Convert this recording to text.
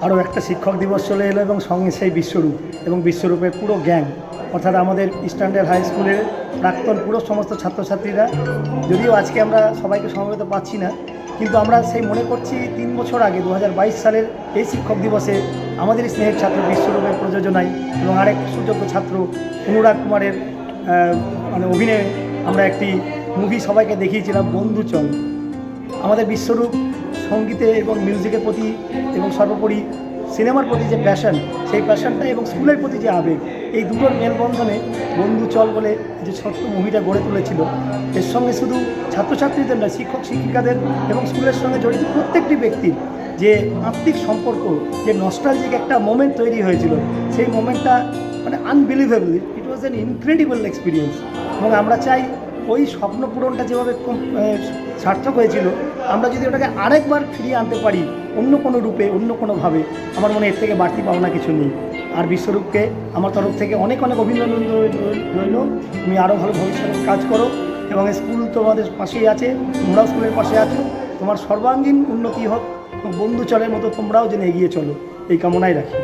আরও একটা শিক্ষক দিবস চলে এলো এবং সঙ্গে সেই বিশ্বরূপ এবং বিশ্বরূপের পুরো গ্যাং, অর্থাৎ আমাদের স্ট্যান্ডার্ড হাই স্কুলের প্রাক্তন পুরো সমস্ত ছাত্রছাত্রীরা। যদিও আজকে আমরা সবাইকে সমবেত পাচ্ছি না, কিন্তু আমরা সেই মনে করছি 3 বছর আগে 2022 সালের এই শিক্ষক দিবসে আমাদের স্নেহের ছাত্র বিশ্বরূপের প্রযোজনায় এবং আরেক সুযোগ্য ছাত্র অনুরাগ কুমারের মানে অভিনয়ে আমরা একটি মুভি সবাইকে দেখিয়েছিলাম, বন্ধুচল। আমাদের বিশ্বরূপ সঙ্গীতে এবং মিউজিকের প্রতি এবং সর্বোপরি সিনেমার প্রতি যে প্যাশন, সেই প্যাশনটা এবং স্কুলের প্রতি যে আবেগ, এই দুটোর মেলবন্ধনে বন্ধুচল বলে যে ছোট্ট মুভিটা গড়ে তুলেছিল। এর সঙ্গে শুধু ছাত্রছাত্রীদের নয়, শিক্ষক শিক্ষিকাদের এবং স্কুলের সঙ্গে জড়িত প্রত্যেকটি ব্যক্তির যে আত্মিক সম্পর্ক, যে নস্টালজিক একটা মোমেন্ট তৈরি হয়েছিল, সেই মোমেন্টটা মানে unbelievable. It was an incredible experience. এবং আমরা চাই ওই স্বপ্ন পূরণটা যেভাবে সার্থক হয়েছিল, আমরা যদি ওটাকে আরেকবার ফিরিয়ে আনতে পারি অন্য কোনো রূপে, অন্য কোনোভাবে, আমার মনে এর থেকে বাড়তি পাওনা কিছু নেই। আর বিশ্বরূপকে আমার তরফ থেকে অনেক অনেক অভিনন্দন রইল। তুমি আরও ভালো ভবিষ্যতে কাজ করো এবং স্কুল তোমাদের পাশেই আছে, তোমরাও স্কুলের পাশে আছো। তোমার সর্বাঙ্গীন উন্নতি হোক এবং বন্ধুচলের মতো তোমরাও যেন এগিয়ে চলো, এই কামনাই রাখি।